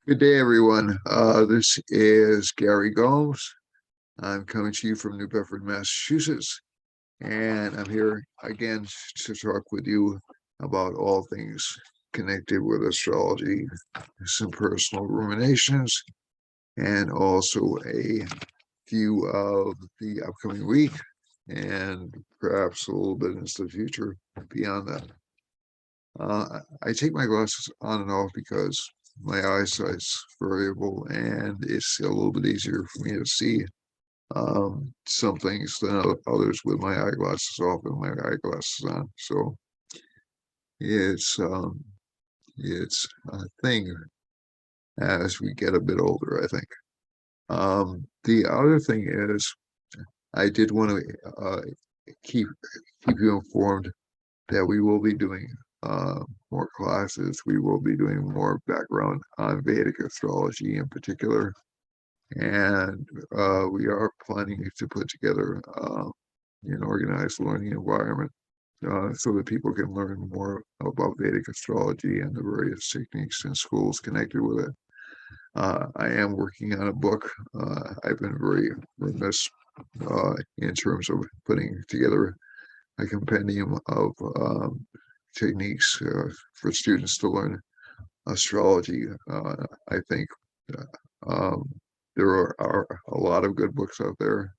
Good day, everyone. This is Gary Gomes. I'm coming to you from New Bedford, Massachusetts, and I'm here again to talk with you about all things connected with astrology, some personal ruminations, and also a few of the upcoming week, and perhaps a little bit into the future beyond that. I take my glasses on and off because my eyesight's variable and it's a little bit easier for me to see some things than others with my eyeglasses off and my eyeglasses on. So it's a thing as we get a bit older, I think. The other thing is I did want to keep you informed that we will be doing more classes. We will be doing more background on Vedic astrology in particular. And we are planning to put together an organized learning environment so that people can learn more about Vedic astrology and the various techniques and schools connected with it. I am working on a book. I've been very remiss in terms of putting together a compendium of techniques for students to learn astrology. I think there are a lot of good books out there.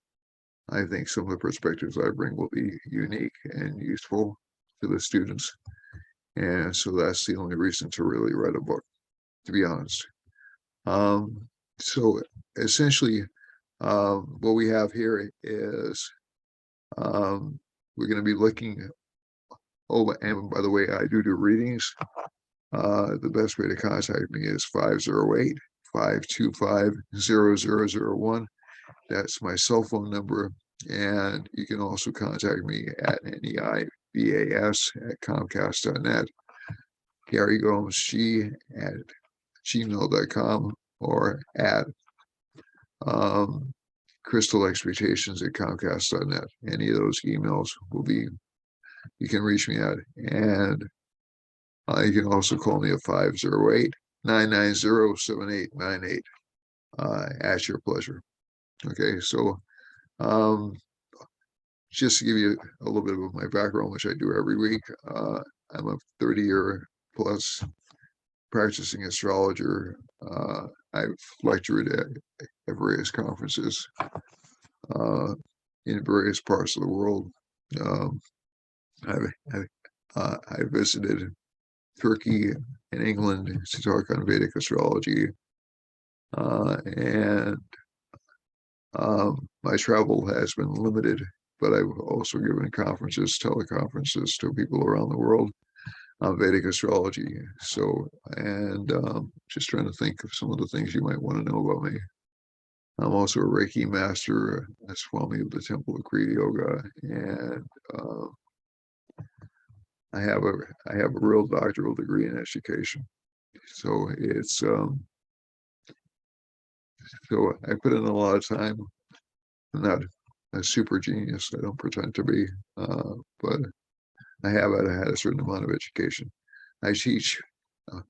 I think some of the perspectives I bring will be unique and useful to the students. And so that's the only reason to really write a book, to be honest. So essentially, what we have here is we're going to be looking. Oh, and by the way, I do readings. The best way to contact me is 508-525-0001. That's my cell phone number. And you can also contact me at neibas@comcast.net, Gary Gomes @gmail.com, or at crystalexpectations@comcast.net. Any of those emails will be, you can reach me at. And you can also call me at 508-990-7898 at your pleasure. Okay, so just to give you a little bit of my background, which I do every week, I'm a 30-year plus practicing astrologer. I've lectured at various conferences in various parts of the world. I visited Turkey and England to talk on Vedic astrology, and my travel has been limited, but I've also given conferences, teleconferences to people around the world on Vedic astrology. So, and just trying to think of some of the things you might want to know about me. I'm also a Reiki master, a Swami of the Temple of Kriya Yoga, and I have a real doctoral degree in education. So it's so I put in a lot of time. I'm not a super genius. I don't pretend to be, but I had a certain amount of education. I teach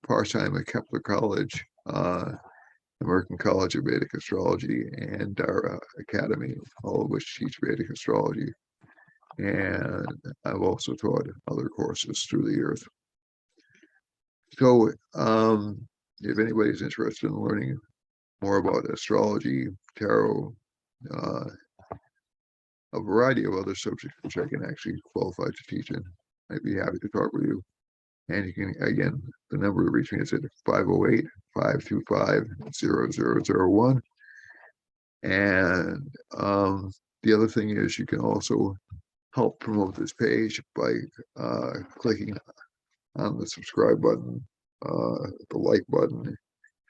part-time at Kepler College, American College of Vedic Astrology, and Dara Academy, all of which teach Vedic astrology. And I've also taught other courses through the years. So if anybody's interested in learning more about astrology, tarot, a variety of other subjects which I can actually qualify to teach in, I'd be happy to talk with you. And you can, again, the number to reach me is at 508-525-0001. And the other thing is you can also help promote this page by clicking on the subscribe button, the like button,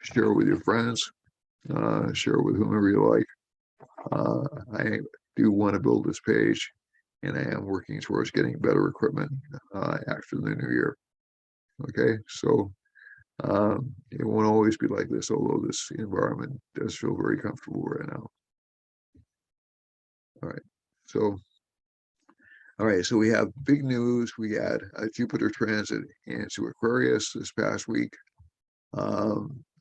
share with your friends, share with whomever you like. I do want to build this page, and I am working towards getting better equipment after the new year. Okay, so it won't always be like this, although this environment does feel very comfortable right now. All right, so we have big news. We had a Jupiter transit into Aquarius this past week.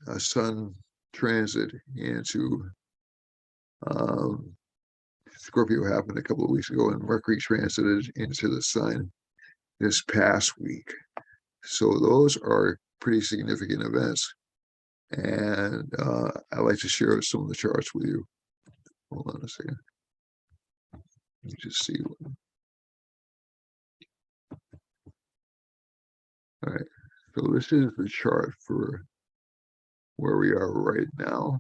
a sun transit into Scorpio happened a couple of weeks ago, and Mercury transited into the sun this past week. So those are pretty significant events, and I like to share some of the charts with you. Hold on a second. Let me just see. All right. So this is the chart for where we are right now.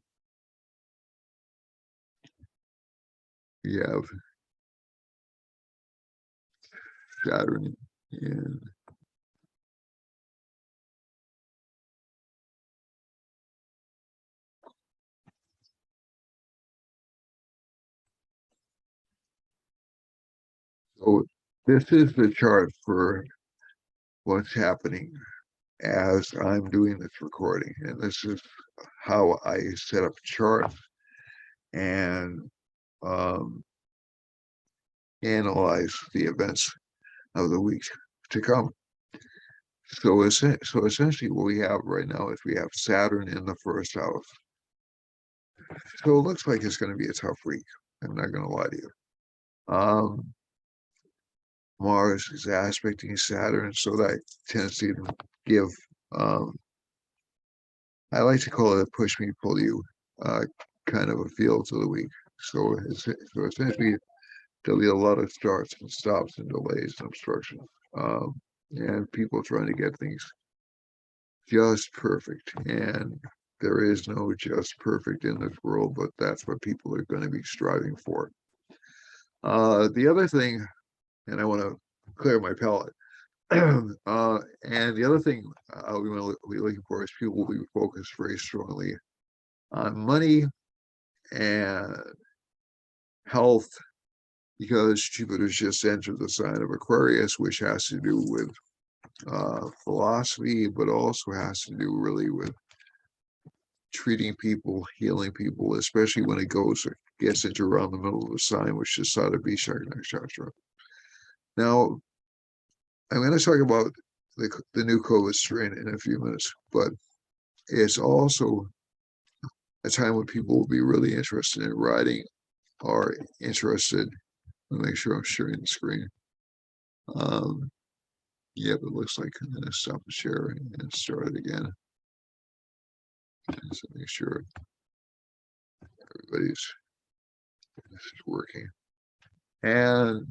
We have Saturn in so this is the chart for what's happening as I'm doing this recording. And this is how I set up charts and analyze the events of the week to come. So essentially what we have right now is we have Saturn in the first house. So it looks like it's going to be a tough week. I'm not going to lie to you. Mars is aspecting Saturn, so that tends to give, I like to call it a push me, pull you kind of a feel to the week. So essentially there'll be a lot of starts and stops and delays and obstructions, and people trying to get things just perfect. And there is no just perfect in this world, but that's what people are going to be striving for. The other thing, and I want to clear my palate. And the other thing we want to be looking for is people will be focused very strongly on money and health, because Jupiter's just entered the sign of Aquarius, which has to do with philosophy, but also has to do really with treating people, healing people, especially when it gets into around the middle of the sign, which is Saturn Chapter. Now, I'm going to talk about the new COVID strain in a few minutes, but it's also a time when people will be really interested in writing or interested. Let me make sure I'm sharing the screen. Yeah, it looks like I'm going to stop the share and start it again. So make sure everybody's this is working. And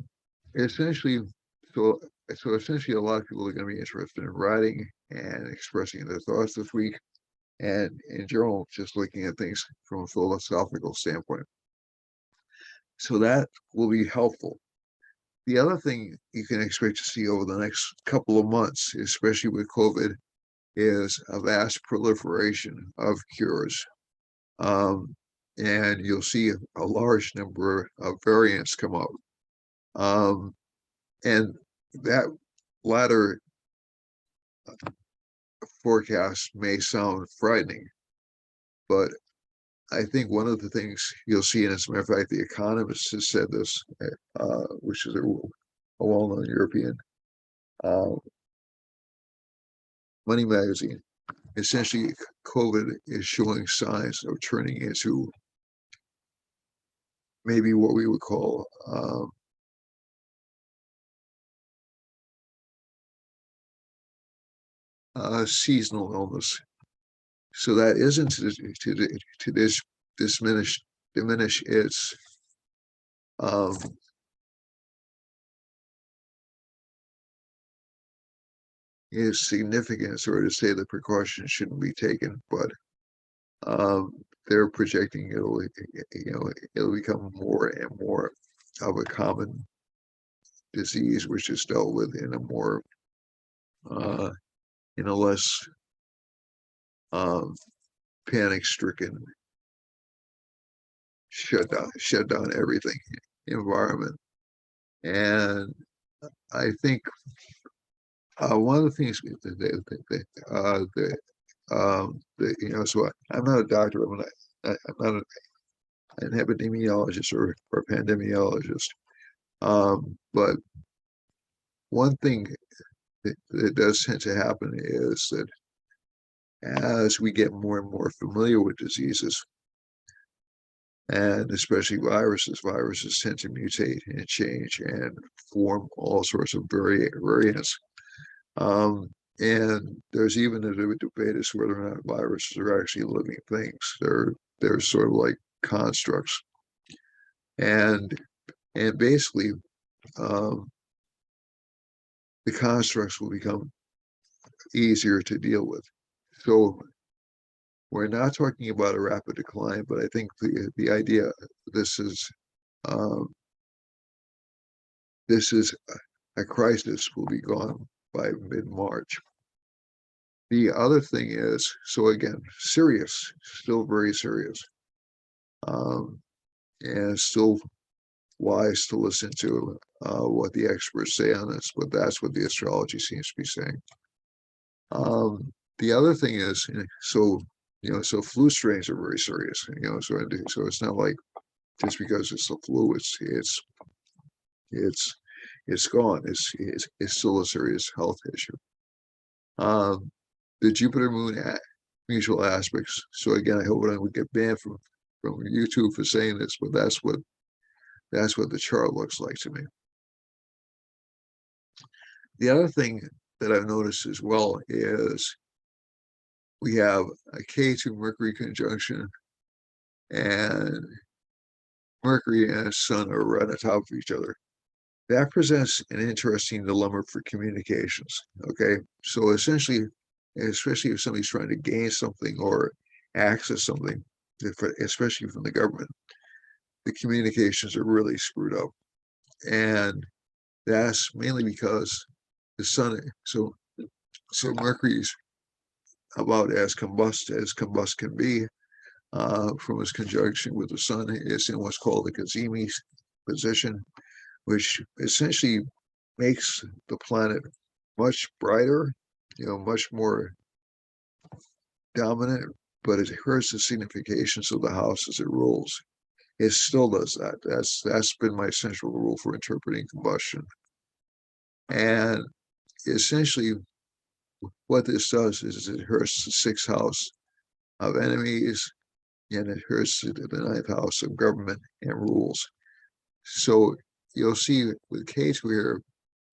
essentially, so essentially a lot of people are going to be interested in writing and expressing their thoughts this week, and in general just looking at things from a philosophical standpoint. So that will be helpful. The other thing you can expect to see over the next couple of months, especially with COVID, is a vast proliferation of cures. And you'll see a large number of variants come up. And that latter forecast may sound frightening, but I think one of the things you'll see, and as a matter of fact, The Economist has said this, which is a well-known European money magazine. Essentially, COVID is showing signs of turning into maybe what we would call seasonal illness. So that isn't to diminish its significance, or to say that precautions shouldn't be taken, but they're projecting it'll become more and more of a common disease, which is dealt with in a more in a less panic-stricken, shut down everything environment. And I think one of the things so I'm not a doctor. I'm not an epidemiologist or pandemiologist. But one thing that does tend to happen is that as we get more and more familiar with diseases, and especially viruses tend to mutate and change and form all sorts of variants. Um, and there's even a debate as to whether or not viruses are actually living things. They're sort of like constructs, and basically the constructs will become easier to deal with. So we're not talking about a rapid decline, but I think the idea this is um, this is a crisis will be gone by mid-March. The other thing is, so again, serious, still very serious, and still wise to listen to what the experts say on this, but that's what the astrology seems to be saying. The other thing is, so so flu strains are very serious. So it's not like just because it's the flu, it's it's gone. It's still a serious health issue. The Jupiter Moon mutual aspects. So again, I hope I would get banned from YouTube for saying this, but that's what the chart looks like to me. The other thing that I've noticed as well is we have a K2 Mercury conjunction, and Mercury and Sun are right on top of each other. That presents an interesting dilemma for communications. Okay, so essentially, especially if somebody's trying to gain something or access something, especially from the government, the communications are really screwed up, and that's mainly because the Sun. So Mercury's about as combust can be from its conjunction with the Sun. It's in what's called the Cazimi position, which essentially makes the planet much brighter, much more dominant, but it hurts the significations of the houses it rules. It still does that. That's been my central rule for interpreting combustion. And essentially, what this does is it hurts the sixth house of enemies, and it hurts the ninth house of government and rules. So you'll see with K2 here,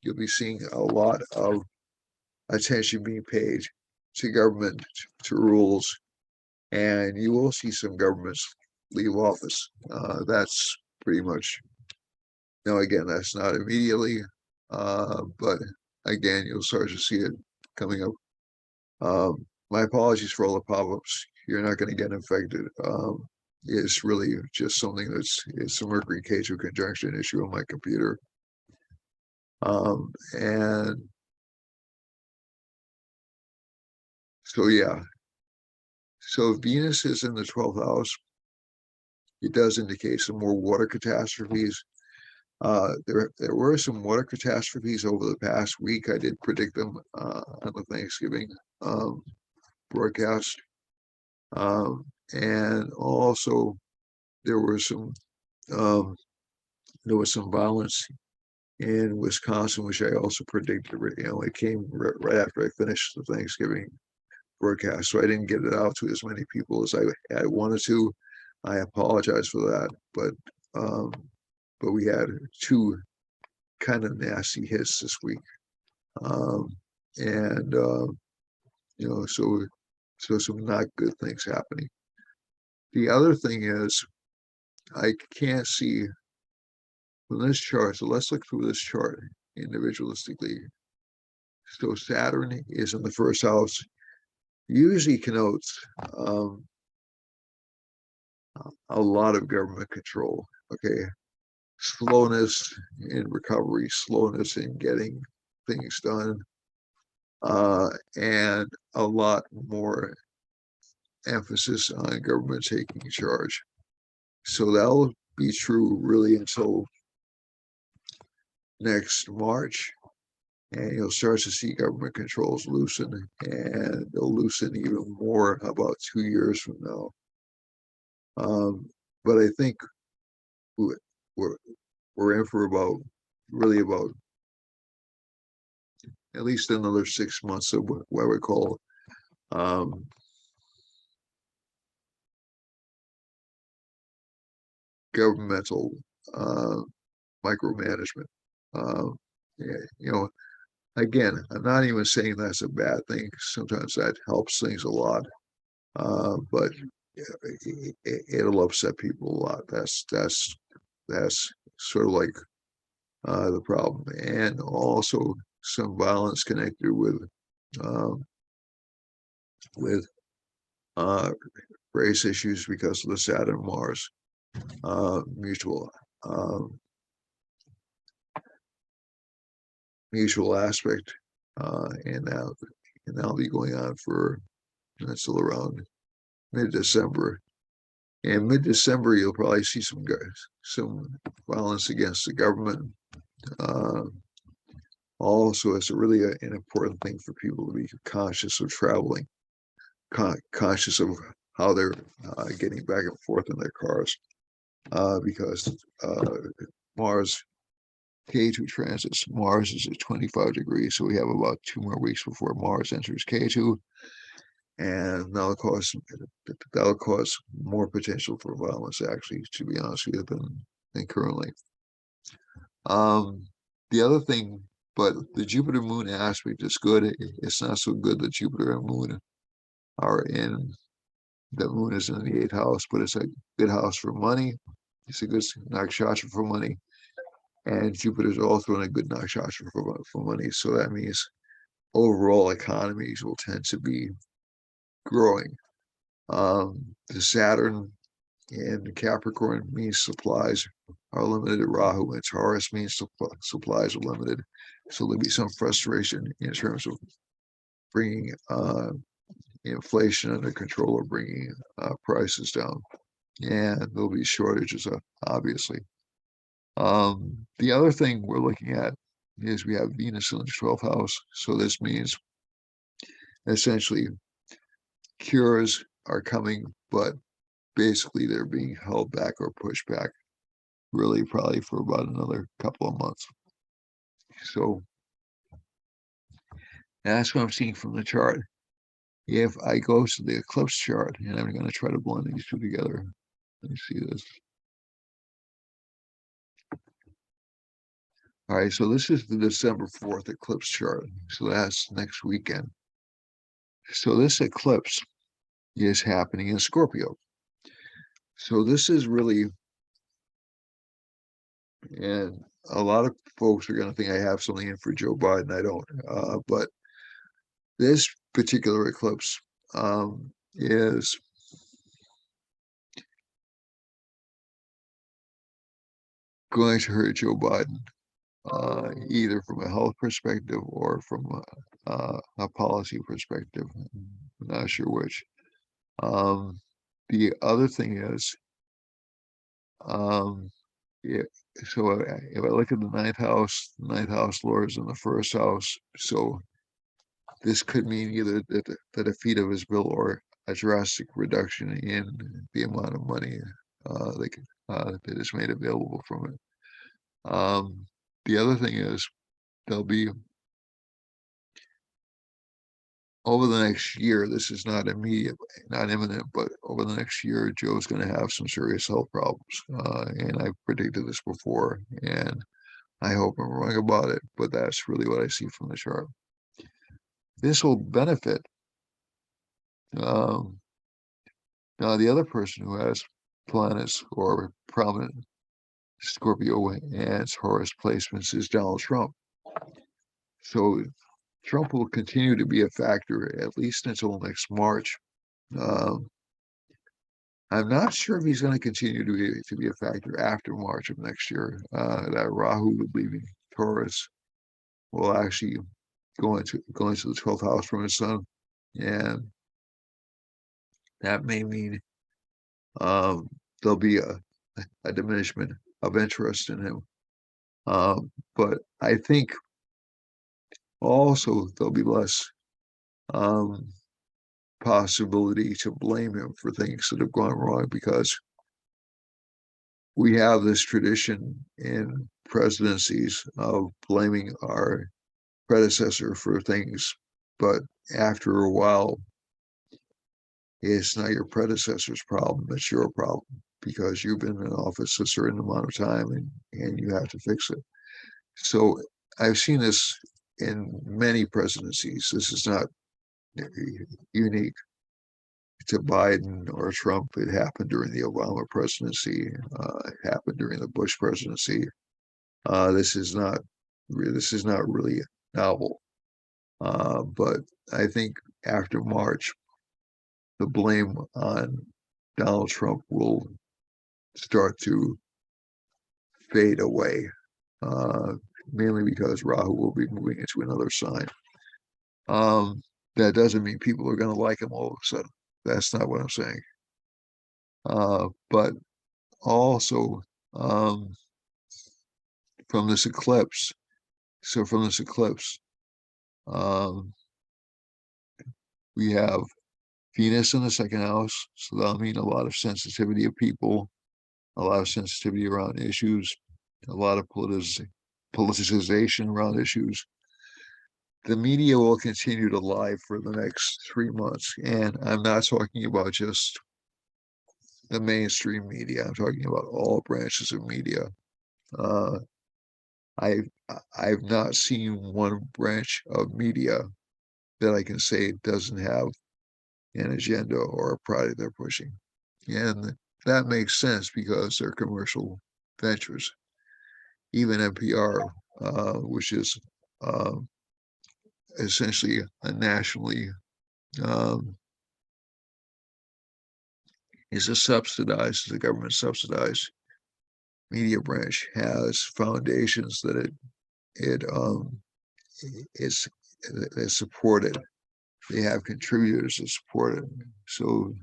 you'll be seeing a lot of attention being paid to government, to rules, and you will see some governments leave office. That's pretty much, now again, that's not immediately, but again, you'll start to see it coming up. My apologies for all the pop-ups. You're not going to get infected. It's really just something it's a Mercury K2 conjunction issue on my computer. And so, yeah. So Venus is in the 12th house. It does indicate some more water catastrophes. There were some water catastrophes over the past week. I did predict them on the Thanksgiving broadcast. And also there was some violence in Wisconsin, which I also predicted. It came right after I finished the Thanksgiving broadcast, so I didn't get it out to as many people as I wanted to. I apologize for that, but we had two kind of nasty hits this week, and so some not good things happening. The other thing is I can't see from this chart. So let's look through this chart individualistically. So Saturn is in the first house. Usually connotes a lot of government control. Okay, slowness in recovery, slowness in getting things done, and a lot more emphasis on government taking charge. So that'll be true really until next March, and you'll start to see government controls loosen, and they'll loosen even more about 2 years from now. But I think we're in for about at least another 6 months of what we call governmental micromanagement. Yeah, again, I'm not even saying that's a bad thing. Sometimes that helps things a lot, but it'll upset people a lot. That's sort of like the problem, and also some violence connected um, with uh, race issues because of the Saturn Mars mutual um, mutual aspect, and that'll be going on for until around mid-December. And mid-December, you'll probably see some violence against the government. Uh, Also, it's really an important thing for people to be conscious of traveling, conscious of how they're getting back and forth in their cars, because Mars K2 transits. Mars is at 25 degrees, so we have about 2 more weeks before Mars enters K2, and that'll cause more potential for violence, actually, to be honest with you, than currently. The other thing, but the Jupiter Moon aspect is good. It's not so good that Jupiter and Moon are in. The Moon is in the eighth house, but it's a good house for money. It's a good nakshatra for money, and Jupiter is also in a good nakshatra for money. So that means overall economies will tend to be growing. The Saturn in Capricorn means supplies are limited. Rahu and Taurus means supplies are limited. So there'll be some frustration in terms of bringing inflation under control or bringing prices down. And there'll be shortages, obviously. The other thing we're looking at is we have Venus in the 12th house. So this means essentially cures are coming, but basically they're being held back or pushed back, really probably for about another couple of months. So that's what I'm seeing from the chart. If I go to the eclipse chart, and I'm going to try to blend these two together. Let me see this. All right, so this is the December 4th eclipse chart. So that's next weekend. So this eclipse is happening in Scorpio. So this is really, and a lot of folks are going to think I have something in for Joe Biden. I don't, but this particular eclipse is going to hurt Joe Biden, either from a health perspective or from a policy perspective. I'm not sure which. The other thing is, yeah, so if I look at the ninth house lord is in the first house. So this could mean either the defeat of his bill or a drastic reduction in the amount of money that is made available from it. The other thing is there'll be over the next year, this is not immediate, not imminent, but over the next year, Joe's going to have some serious health problems. And I've predicted this before, and I hope I'm wrong about it, but that's really what I see from the chart. This will benefit. Now, the other person who has planets or prominent Scorpio and Taurus placements is Donald Trump. So Trump will continue to be a factor at least until next March. I'm not sure if he's going to continue to be a factor after March of next year. That Rahu leaving Taurus will actually go into the 12th house from his sun, and that may mean there'll be a diminishment of interest in him. But I think also there'll be less possibility to blame him for things that have gone wrong, because we have this tradition in presidencies of blaming our predecessor for things, but after a while It's not your predecessor's problem, it's your problem because you've been in office a certain amount of time and you have to fix it. So I've seen this in many presidencies. This is not unique to Biden or Trump. It happened during the Obama presidency. It happened during the Bush presidency. This is not really novel. But I think after March, the blame on Donald Trump will start to fade away, uh, mainly because Rahu will be moving into another sign. That doesn't mean people are going to like him all of a sudden. That's not what I'm saying. But also from this eclipse. So from this eclipse, um, we have Venus in the second house. So that'll mean a lot of sensitivity of people, a lot of sensitivity around issues, a lot of politicization around issues. The media will continue to lie for the next 3 months. And I'm not talking about just the mainstream media. I'm talking about all branches of media. Uh, I've I've not seen one branch of media that I can say doesn't have an agenda or a product they're pushing. And that makes sense because they're commercial ventures. Even NPR, which is uh, essentially a nationally um, is a subsidized, the government subsidized media branch, has foundations that it is supported. They have contributors that support it. So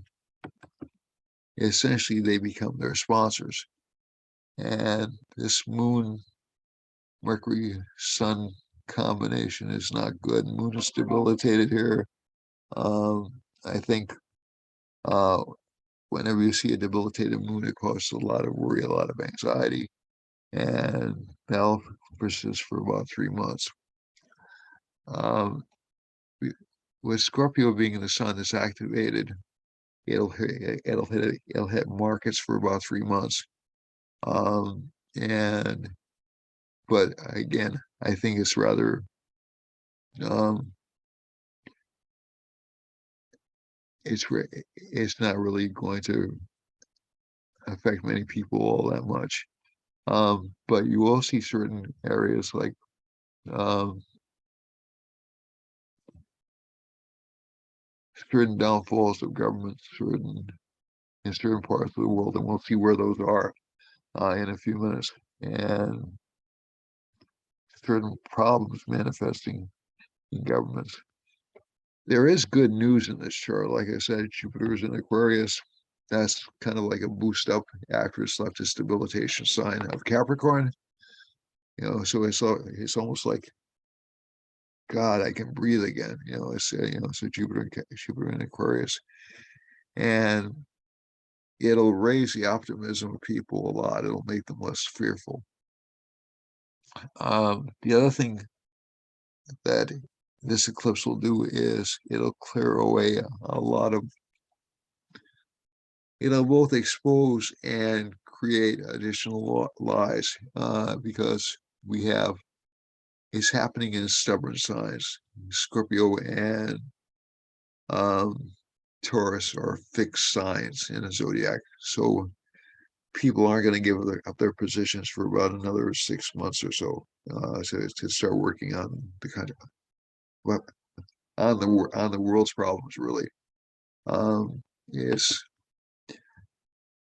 essentially they become their sponsors. And this moon Mercury Sun combination is not good. Moon is debilitated here. I think uh, whenever you see a debilitated moon, it causes a lot of worry, a lot of anxiety, and that'll persist for about 3 months. Um, with Scorpio being in the sun that's activated, it'll hit markets for about 3 months. And but again, I think it's rather um, it's not really going to affect many people all that much. But you will see certain areas like um, certain downfalls of government, in certain parts of the world, and we'll see where those are in a few minutes, and certain problems manifesting in governments. There is good news in this chart. Like I said, Jupiter's in Aquarius. That's kind of like a boost up after it's left its debilitation sign of Capricorn. So it's almost like God, I can breathe again. It's a Jupiter in Aquarius, and it'll raise the optimism of people a lot. It'll make them less fearful. The other thing that this eclipse will do is it'll clear away a lot of, it'll both expose and create additional lies because we have, it's happening in stubborn signs. Scorpio and um, Taurus are fixed signs in a zodiac. So people aren't going to give up their positions for about another 6 months or so to start working on the kind of well, on the world's problems. Really, it's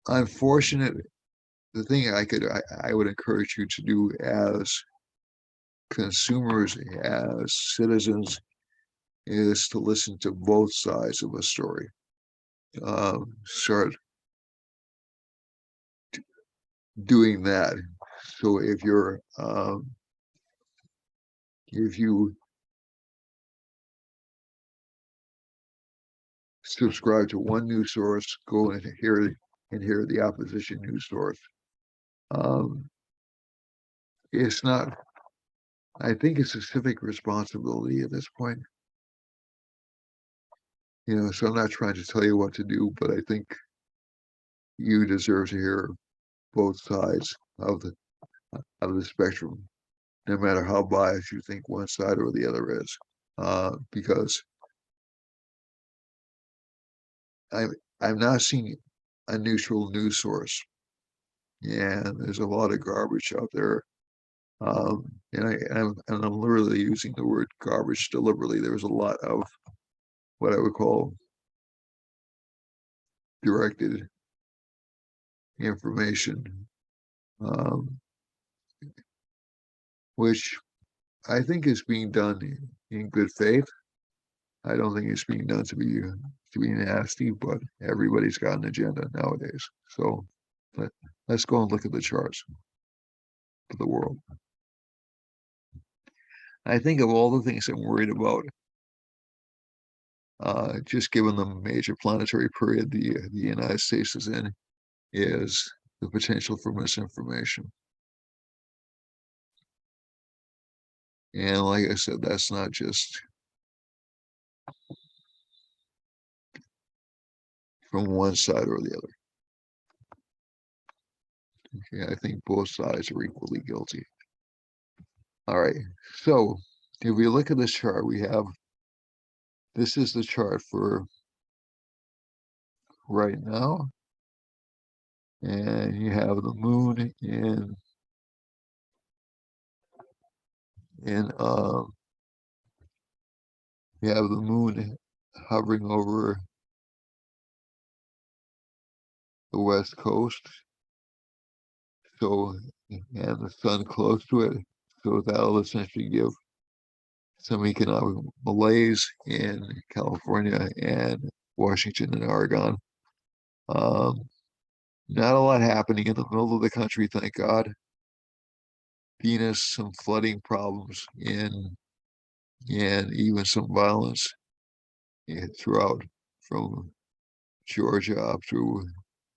unfortunate. The thing I would encourage you to do as consumers, as citizens, is to listen to both sides of a story. Start doing that. So if you subscribe to one news source, go and hear the opposition news source. Um, it's not. I think it's a civic responsibility at this point. So I'm not trying to tell you what to do, but I think you deserve to hear both sides of the spectrum, no matter how biased you think one side or the other is. Because I'm not seeing a neutral news source, and there's a lot of garbage out there. I'm literally using the word garbage deliberately. There's a lot of what I would call directed information, um, which I think is being done in good faith. I don't think it's being done to be nasty, but everybody's got an agenda nowadays. So let's go and look at the charts of the world. I think of all the things I'm worried about, just given the major planetary period the United States is in, is the potential for misinformation. And like I said, that's not just from one side or the other. Okay, I think both sides are equally guilty. All right, so if we look at this chart, this is the chart for right now, and you have the moon in you have the moon hovering over the west coast, so and the sun close to it, so that'll essentially give some economic malaise in California and Washington and Oregon. Um, Not a lot happening in the middle of the country, thank God. Venus, some flooding problems and even some violence throughout from Georgia up through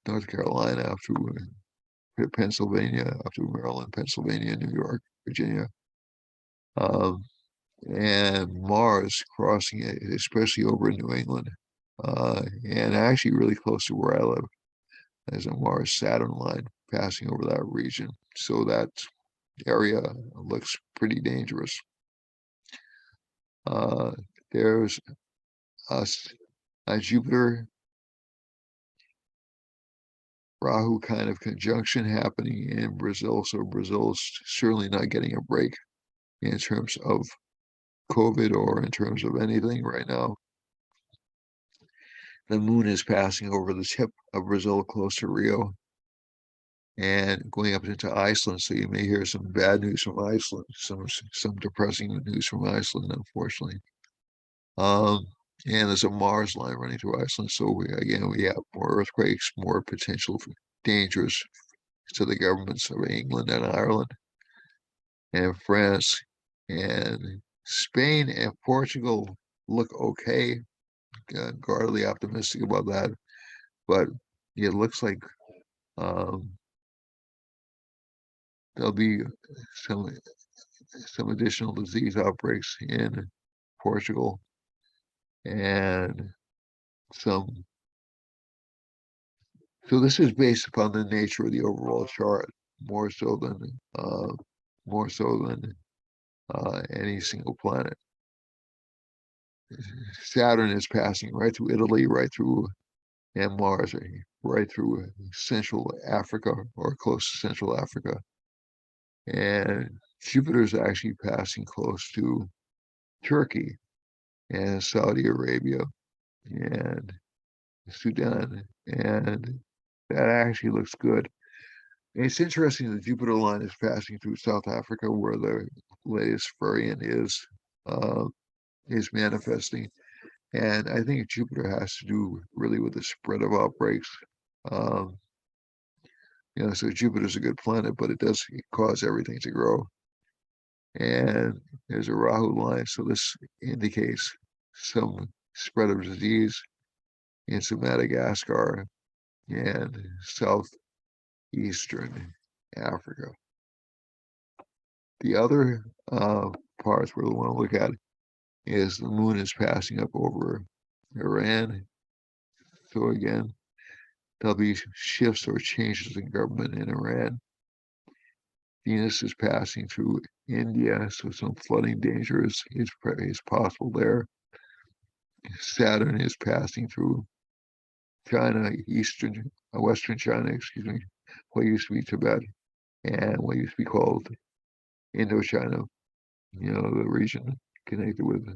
North Carolina, up through Pennsylvania, up through Maryland, Pennsylvania, New York, Virginia. Um, and Mars crossing it, especially over in New England, and actually really close to where I live. There's a Mars-Saturn line passing over that region, so that area looks pretty dangerous. There's a Jupiter Rahu kind of conjunction happening in Brazil, so Brazil's certainly not getting a break in terms of COVID or in terms of anything right now. The moon is passing over the tip of Brazil close to Rio and going up into Iceland. So you may hear some bad news from Iceland, some depressing news from Iceland, unfortunately. And there's a Mars line running through Iceland. So we have more earthquakes, more potential for dangers to the governments of England and Ireland and France and Spain and Portugal look okay. Guardedly optimistic about that, but it looks like there'll be some additional disease outbreaks in Portugal and some. So this is based upon the nature of the overall chart, more so than any single planet. Saturn is passing right through Italy, right through and Mars, right through Central Africa or close to Central Africa. And Jupiter is actually passing close to Turkey and Saudi Arabia and Sudan, and that actually looks good. And it's interesting the Jupiter line is passing through South Africa, where the latest variant is manifesting. And I think Jupiter has to do really with the spread of outbreaks. Um, so Jupiter's a good planet, but it does cause everything to grow. And there's a Rahu line, so this indicates some spread of disease into Madagascar and southeastern Africa. The other parts we want to look at is the moon is passing up over Iran. So again, there'll be shifts or changes in government in Iran. Venus is passing through India, so some flooding danger is possible there. Saturn is passing through China, Western China, excuse me, what used to be Tibet, and what used to be called Indochina, the region connected with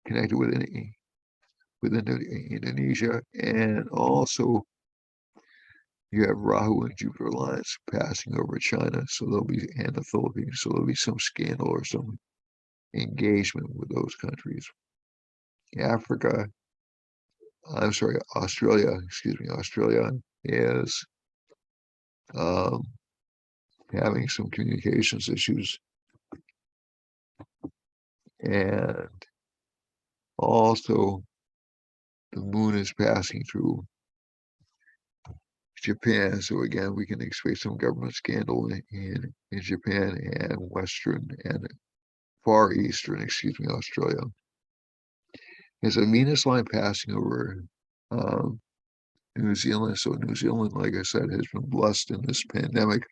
connected with Indonesia, and also you have Rahu and Jupiter lines passing over China, so and the Philippines, so there'll be some scandal or some engagement with those countries. Africa, I'm sorry, Australia, excuse me, Australia is um, having some communications issues, and also the moon is passing through Japan. So again, we can expect some government scandal in Japan and Western and Far Eastern, excuse me, Australia. There's a Venus line passing over um, New Zealand. So New Zealand, like I said, has been blessed in this pandemic,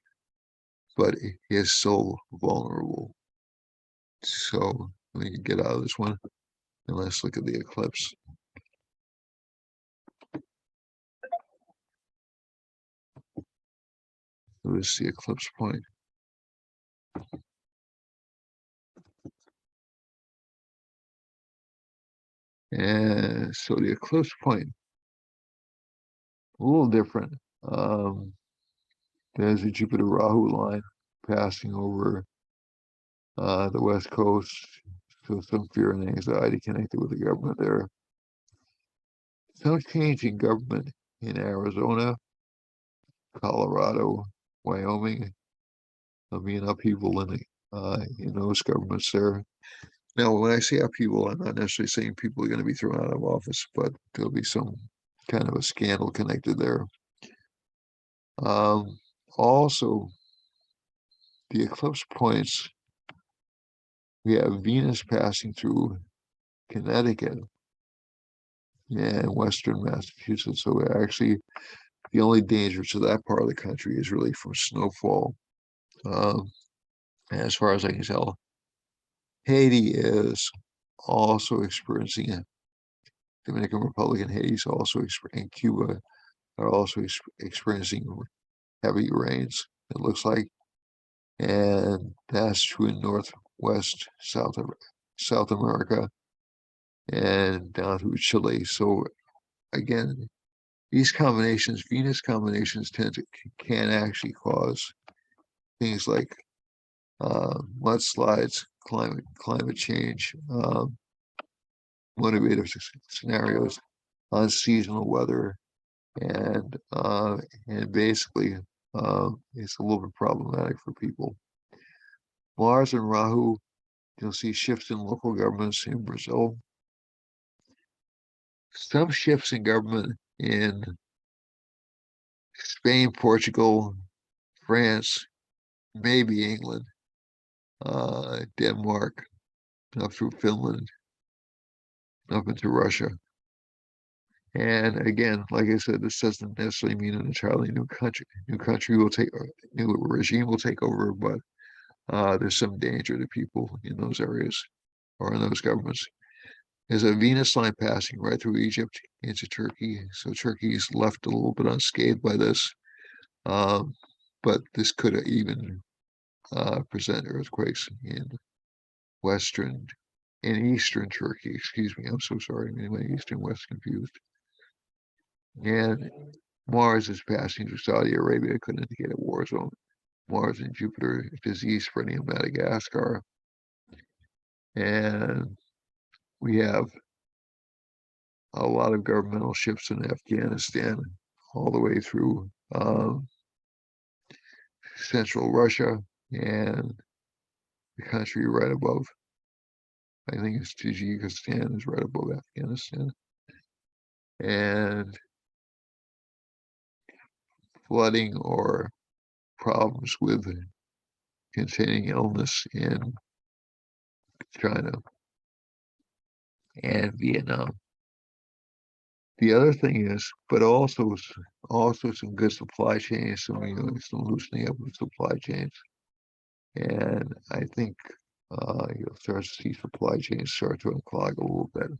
but it is so vulnerable. So let me get out of this one and let's look at the eclipse. This is the eclipse point. And so the eclipse point, a little different. There's a Jupiter Rahu line passing over the West Coast. So some fear and anxiety connected with the government there. Some change in government in Arizona, Colorado, Wyoming. There'll be an upheaval in those governments there. Now, when I say upheaval, I'm not necessarily saying people are going to be thrown out of office, but there'll be some kind of a scandal connected there. Also, the eclipse points, we have Venus passing through Connecticut and Western Massachusetts. So actually, the only danger to that part of the country is really from snowfall. As far as I can tell, Haiti is also experiencing it. Dominican Republic and Haiti is also and Cuba are also experiencing heavy rains, it looks like. And that's true in Northwest South America and down through Chile. So again, these combinations, Venus combinations, can actually cause things like mudslides, climate change, motivative scenarios, unseasonal weather, and basically it's a little bit problematic for people. Mars and Rahu, you'll see shifts in local governments in Brazil. Some shifts in government in Spain, Portugal, France, maybe England, Denmark, up through Finland, up into Russia. And again, like I said, this doesn't necessarily mean an entirely new country. New regime will take over, but there's some danger to people in those areas or in those governments. There's a Venus line passing right through Egypt into Turkey. So Turkey's left a little bit unscathed by this. But this could even present earthquakes in eastern Turkey. Excuse me, I'm so sorry. My east and west confused. And Mars is passing through Saudi Arabia. It could indicate a war zone. Mars and Jupiter, disease spreading in Madagascar. And we have a lot of governmental shifts in Afghanistan, all the way through central Russia and the country right above. I think it's Tajikistan is right above Afghanistan. And flooding or problems with containing illness in China and Vietnam. The other thing is, but also some good supply chains, some loosening up of supply chains, and I think you'll start to see supply chains start to unclog a little bit.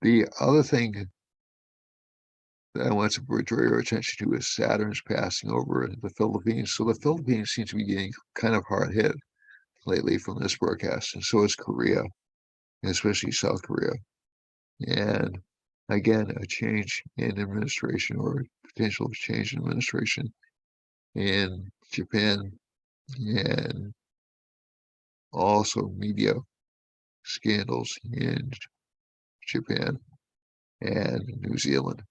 The other thing that I want to draw your attention to is Saturn's passing over the Philippines. So the Philippines seem to be getting kind of hard hit lately from this broadcast, and so is Korea, especially South Korea. And again, a change in administration or potential change in administration in Japan, and also media scandals in Japan and New Zealand.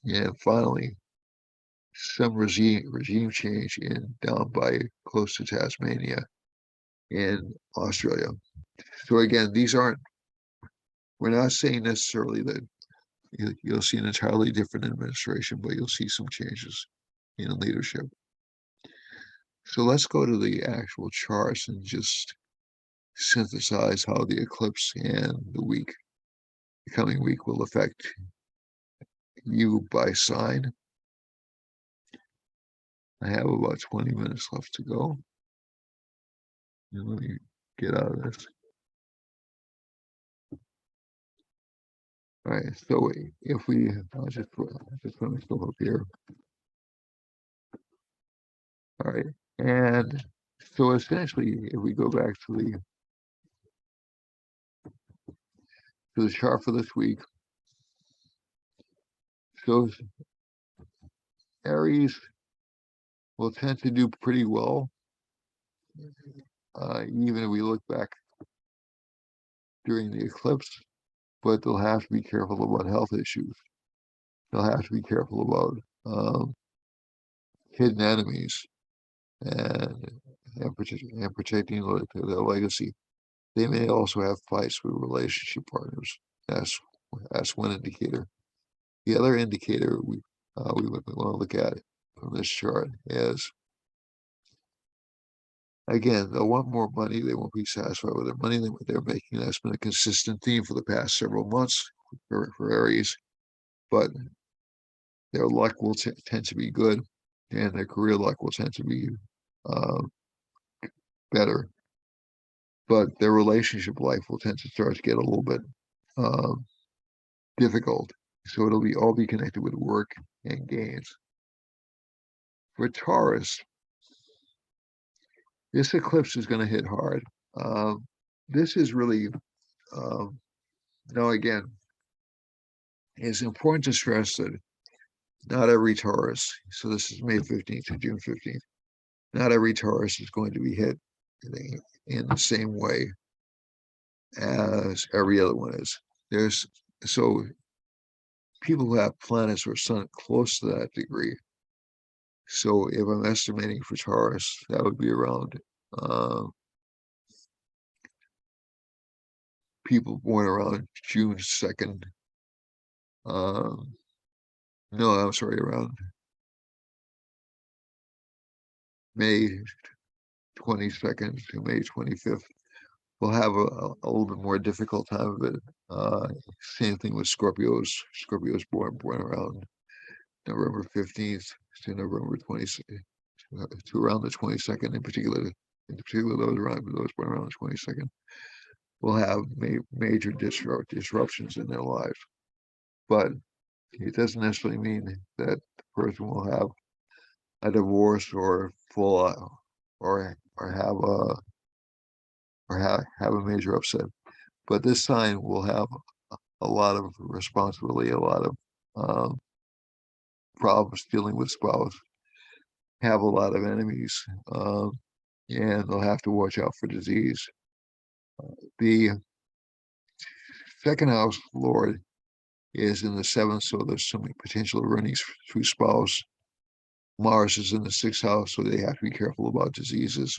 And finally, some regime change down by close to Tasmania in Australia. So again, we're not saying necessarily that you'll see an entirely different administration, but you'll see some changes in leadership. So let's go to the actual charts and just synthesize how the eclipse and the coming week will affect you by sign. I have about 20 minutes left to go. And let me get out of this. All right, so if I'll just let me go up here. All right, and so essentially, if we go back to the chart for this week, so Aries will tend to do pretty well, even if we look back during the eclipse, but they'll have to be careful about health issues. They'll have to be careful about hidden enemies and protecting their legacy. They may also have fights with relationship partners. That's one indicator. The other indicator we want to look at from this chart is, again, they'll want more money. They won't be satisfied with their money they're making. That's been a consistent theme for the past several months for Aries. But their luck will tend to be good, and their career luck will tend to be better. But their relationship life will tend to start to get a little bit difficult. So it'll all be connected with work and gains. For Taurus, this eclipse is going to hit hard. This is really, now again, it's important to stress that not every Taurus, so this is May 15th to June 15th, not every Taurus is going to be hit in the same way as every other one is. So people who have planets or sun close to that degree. So if I'm estimating for Taurus, that would be around people born around June 2nd. No, I'm sorry, around May 22nd to May 25th. We'll have a little bit more difficult time of it. Same thing with Scorpios. Scorpios born around November 15th to November 26th, to around the 22nd in particular. Those born around the 22nd will have major disruptions in their lives. But it doesn't necessarily mean that the person will have a divorce or have a major upset. But this sign will have a lot of responsibility, a lot of problems dealing with spouse, have a lot of enemies, and they'll have to watch out for disease. The second house Lord is in the 7th, so there's some potential runnings through spouse. Mars is in the 6th house, so they have to be careful about diseases.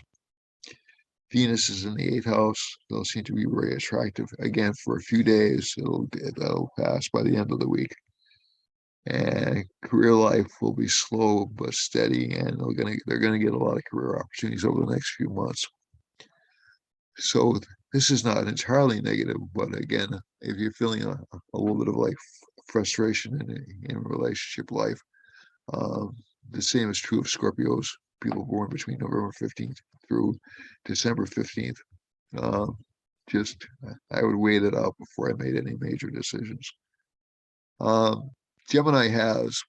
Venus is in the 8th house. They'll seem to be very attractive. Again, for a few days, that'll pass by the end of the week. and career life will be slow but steady, and they're gonna get a lot of career opportunities over the next few months. So this is not entirely negative, but again, if you're feeling a little bit of like frustration in relationship life, um, the same is true of Scorpios, people born between November 15th through December 15th. Just I would wait it out before I made any major decisions. Um, Gemini has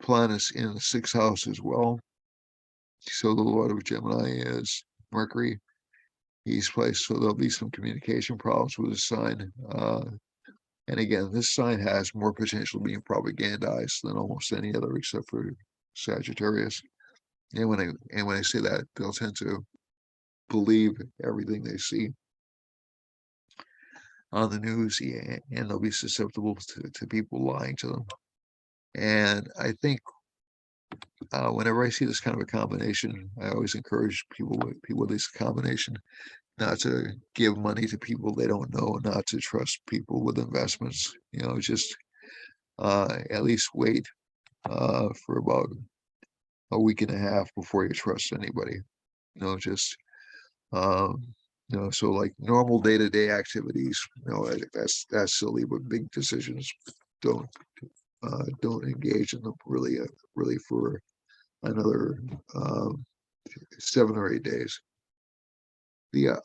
planets in the sixth house as well. So the Lord of Gemini is Mercury. He's placed, so there'll be some communication problems with his sign. And again, this sign has more potential being propagandized than almost any other except for Sagittarius. And when I say that, they'll tend to believe everything they see on the news, and they'll be susceptible to people lying to them. And I think whenever I see this kind of a combination, I always encourage people with this combination not to give money to people they don't know, not to trust people with investments. Just at least wait for about a week and a half before you trust anybody. Just um, so like normal day-to-day activities, that's silly, but big decisions don't don't engage in them really for another 7 or 8 days. The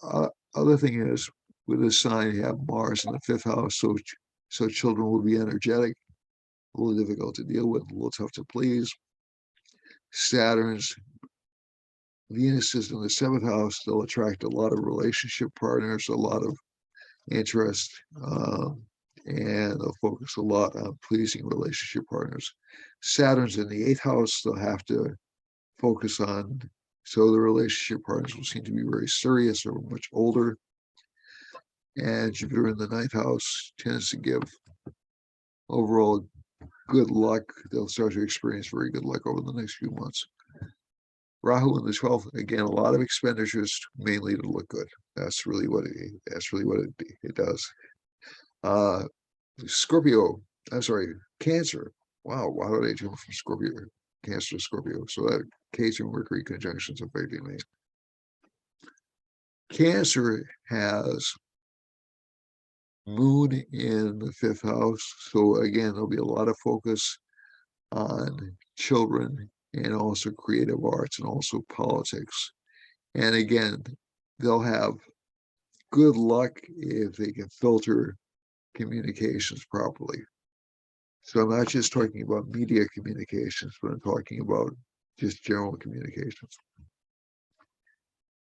other thing is, with this sign, you have Mars in the fifth house, so children will be energetic, a little difficult to deal with, a little tough to please. Saturn's Venus is in the seventh house. They'll attract a lot of relationship partners, a lot of interest, and they'll focus a lot on pleasing relationship partners. Saturn's in the eighth house. They'll have to focus on, so the relationship partners will seem to be very serious or much older. And Jupiter in the ninth house tends to give overall good luck. They'll start to experience very good luck over the next few months. Rahu in the 12th, again, a lot of expenditures, mainly to look good. That's really what it does. Scorpio, I'm sorry, Cancer. Wow, why did I jump from Scorpio, Cancer to Scorpio? So that Cancer Mercury conjunctions affecting me. Cancer has Moon in the fifth house. So again, there'll be a lot of focus on children and also creative arts and also politics. And again, they'll have good luck if they can filter communications properly. So I'm not just talking about media communications, but I'm talking about just general communications.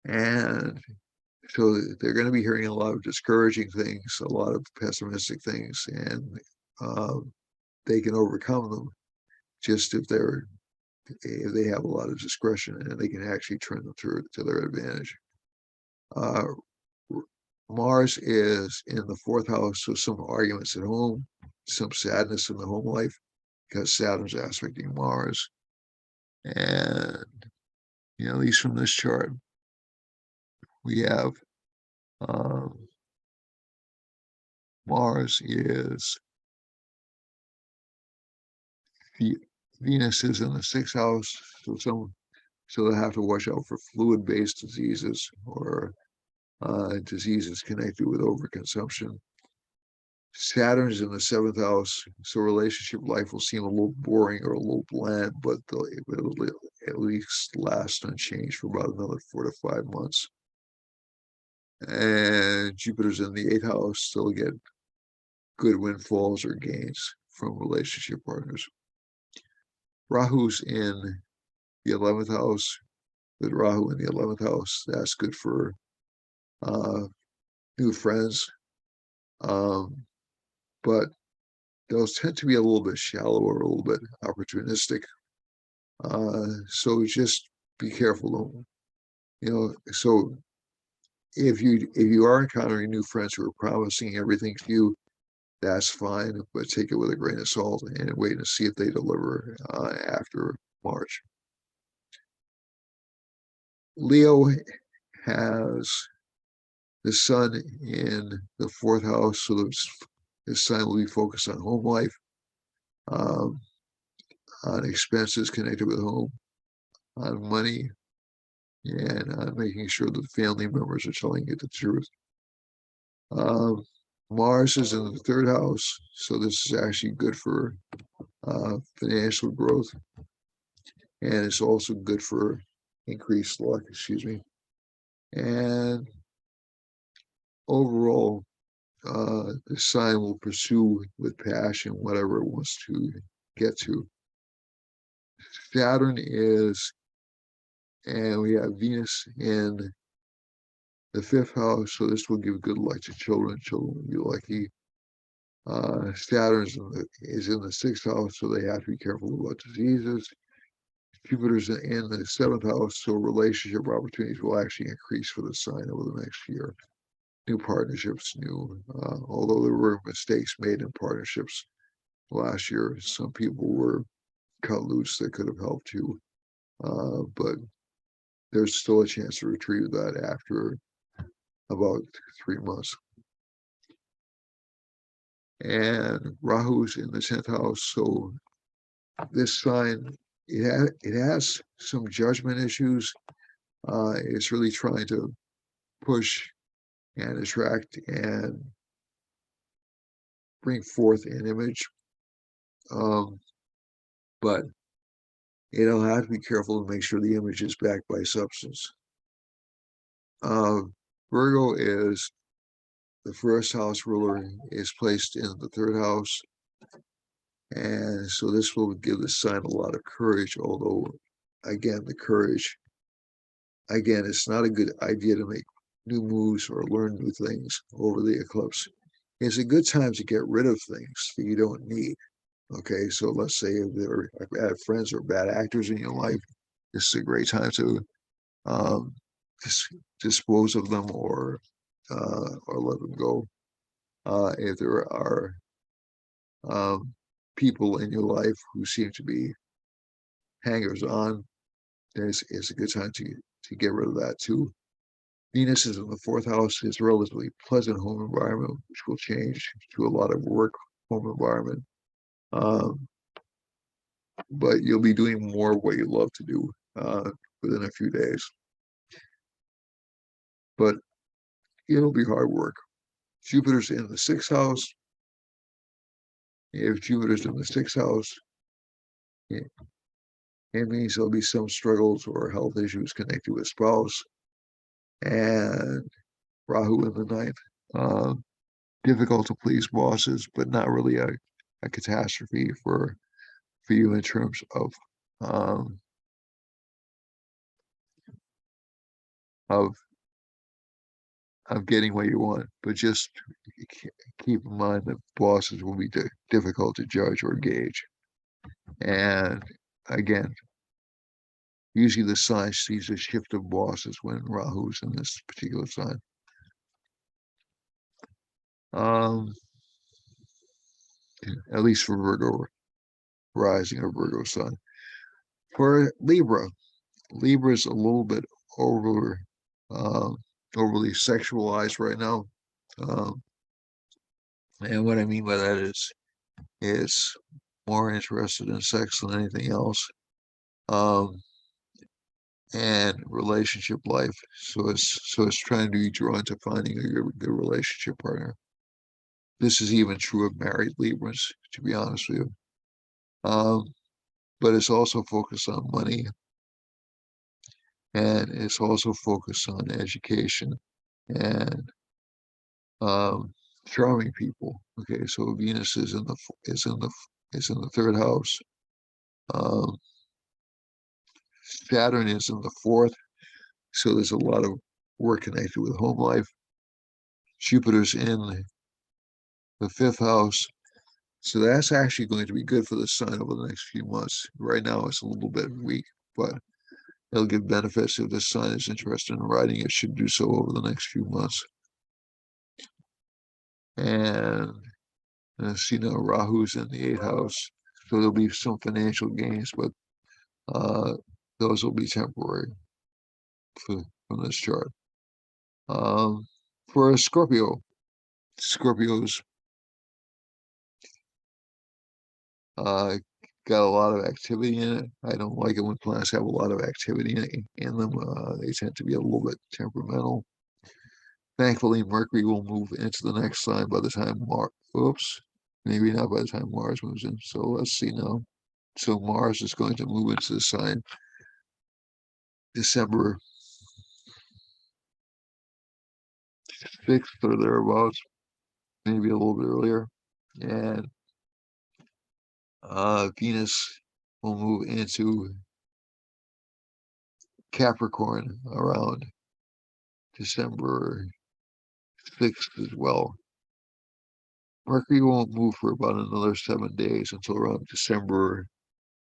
And so they're going to be hearing a lot of discouraging things, a lot of pessimistic things, and they can overcome them just if they have a lot of discretion and they can actually turn them to their advantage. Mars is in the fourth house, so some arguments at home, some sadness in the home life because Saturn's aspecting Mars. And at least from this chart, we have Mars is Venus is in the sixth house, so they'll have to watch out for fluid-based diseases or diseases connected with overconsumption. Saturn's in the seventh house, so relationship life will seem a little boring or a little bland, but it'll at least last unchanged for about another 4 to 5 months. And Jupiter's in the eighth house, so they'll get good windfalls or gains from relationship partners. Rahu's in the 11th house. With Rahu in the 11th house, that's good for new friends. But those tend to be a little bit shallow or a little bit opportunistic. So just be careful. So if you are encountering new friends who are promising everything to you, that's fine, but take it with a grain of salt and wait and see if they deliver after March. Leo has the sun in the fourth house, so this sign will be focused on home life, um, on expenses connected with home, on money, and on making sure that family members are telling you the truth. Um, Mars is in the third house, so this is actually good for financial growth, and it's also good for increased luck, excuse me. And overall, the sign will pursue with passion whatever it wants to get to. Saturn is, and we have Venus in the fifth house, so this will give good luck to children. Children will be lucky. Saturn is in the sixth house, so they have to be careful about diseases. Jupiter's in the seventh house, so relationship opportunities will actually increase for the sign over the next year. New partnerships, although there were mistakes made in partnerships last year, some people were cut loose that could have helped you, but there's still a chance to retrieve that after about 3 months. And Rahu's in the 10th house, so this sign, it has some judgment issues. It's really trying to push and attract and bring forth an image. But it'll have to be careful to make sure the image is backed by substance. Virgo is the first house ruler, is placed in the third house. And so this will give the sign a lot of courage, although, again, the courage, again, it's not a good idea to make new moves or learn new things over the eclipse. It's a good time to get rid of things that you don't need. Okay, so let's say if there are bad friends or bad actors in your life, this is a great time to um, dispose of them or let them go. If there are people in your life who seem to be hangers on, it's a good time to get rid of that too. Venus is in the fourth house. It's a relatively pleasant home environment, which will change to a lot of work home environment. But you'll be doing more of what you love to do within a few days. But it'll be hard work. Jupiter's in the sixth house. If Jupiter's in the sixth house, it means there'll be some struggles or health issues connected with spouse. And Rahu in the ninth. Difficult to please bosses, but not really a catastrophe for you in terms um, of getting what you want. But just keep in mind that bosses will be difficult to judge or gauge. And again, usually the sign sees a shift of bosses when Rahu's in this particular sign. At least for Virgo rising or Virgo sun. For Libra, Libra is a little bit overly sexualized right now. And what I mean by that is it's more interested in sex than anything else. And relationship life. So it's trying to be drawn to finding a good relationship partner. This is even true of married Librans, to be honest with you. But it's also focused on money, and it's also focused on education and charming people. Okay, so Venus is in the third house. Saturn is in the fourth, so there's a lot of work connected with home life. Jupiter's in the fifth house, so that's actually going to be good for the sun over the next few months. Right now, it's a little bit weak, but it'll give benefits. If the sun is interested in writing, it should do so over the next few months. And see now, Rahu's in the eighth house, so there'll be some financial gains, but those will be temporary from this chart. For a Scorpio, Scorpios Got a lot of activity in it. I don't like it when planets have a lot of activity in them. They tend to be a little bit temperamental. Thankfully, Mercury will move into the next sign by the time maybe not by the time Mars moves in. So let's see now. So Mars is going to move into the sign December 6th or thereabouts, maybe a little bit earlier. And Venus will move into Capricorn around December 6th as well. Mercury won't move for about another 7 days until around December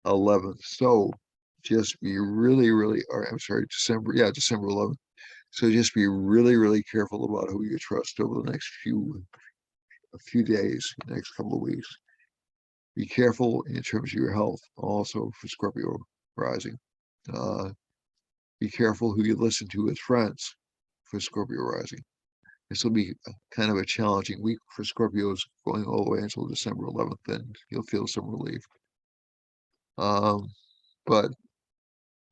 11th. So just be December 11th. So just be really, really careful about who you trust over the next few days, next couple of weeks. Be careful in terms of your health, also for Scorpio rising. Be careful who you listen to as friends for Scorpio rising. This will be kind of a challenging week for Scorpios going all the way until December 11th, and you'll feel some relief. But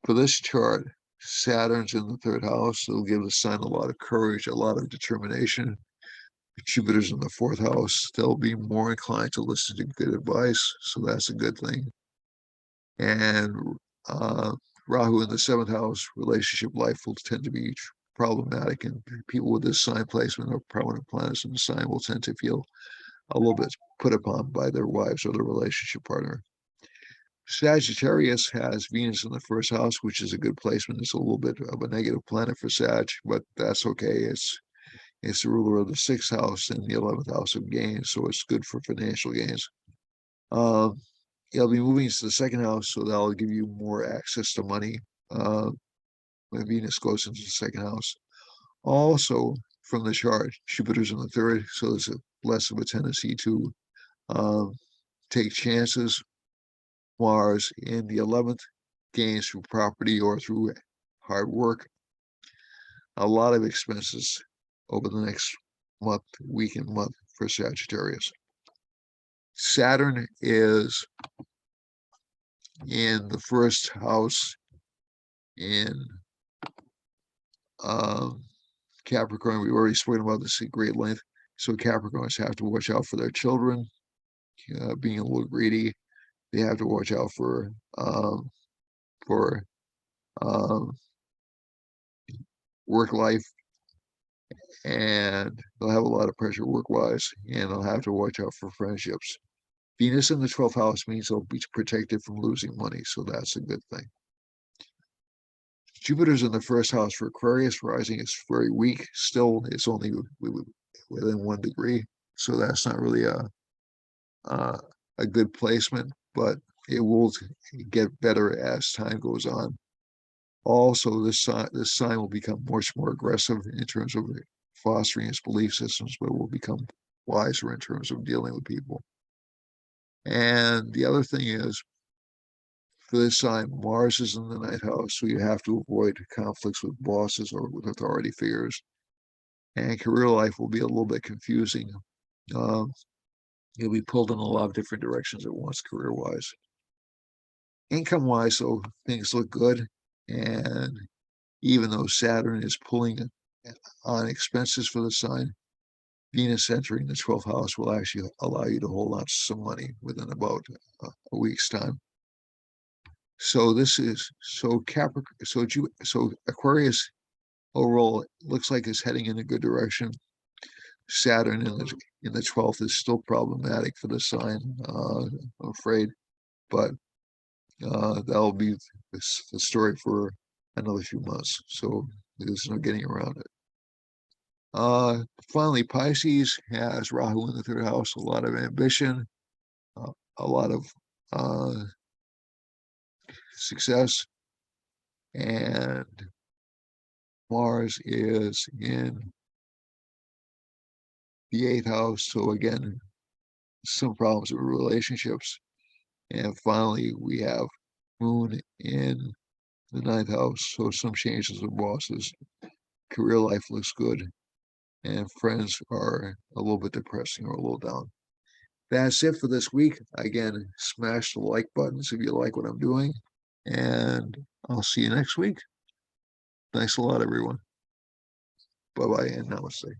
for this chart, Saturn's in the third house. It'll give the sign a lot of courage, a lot of determination. Jupiter's in the fourth house. They'll be more inclined to listen to good advice, so that's a good thing. And Rahu in the seventh house, relationship life will tend to be problematic, and people with this sign placement or prominent planets in the sign will tend to feel a little bit put upon by their wives or their relationship partner. Sagittarius has Venus in the first house, which is a good placement. It's a little bit of a negative planet for Sag, but that's okay. It's the ruler of the sixth house and the 11th house of gains, so it's good for financial gains. It'll be moving into the second house, so that'll give you more access to money when Venus goes into the second house. Also, from the chart, Jupiter's in the third, so there's less of a tendency to take chances. Mars in the 11th, gains through property or through hard work. A lot of expenses over the next week and month for Sagittarius. Saturn is in the first house in Capricorn. We already spoken about this at great length. So Capricorns have to watch out for their children, being a little greedy. They have to watch out for work life, and they'll have a lot of pressure work-wise, and they'll have to watch out for friendships. Venus in the 12th house means they'll be protected from losing money, so that's a good thing. Jupiter's in the first house for Aquarius rising. It's very weak. Still, it's only within 1 degree, so that's not really a good placement, but it will get better as time goes on. Also, this sign will become much more aggressive in terms of fostering its belief systems, but will become wiser in terms of dealing with people. And the other thing is, for this sign, Mars is in the ninth house, so you have to avoid conflicts with bosses or with authority figures. And career life will be a little bit confusing. You'll be pulled in a lot of different directions at once, career-wise. Income-wise, so things look good. And even though Saturn is pulling on expenses for the sign, Venus entering the 12th house will actually allow you to hold on to some money within about a week's time. So this is Aquarius overall looks like it's heading in a good direction. Saturn in the 12th is still problematic for the sign, I'm afraid, but that'll be the story for another few months. So there's no getting around it. Finally, Pisces has Rahu in the third house, a lot of ambition, a lot of success, and Mars is in the 8th house. So again, some problems with relationships. And finally, we have Moon in the 9th house. So some changes with bosses. Career life looks good. And friends are a little bit depressing or a little down. that's it for this week. Again, smash the like buttons if you like what I'm doing, and I'll see you next week. Thanks a lot, everyone. Bye-bye and namaste.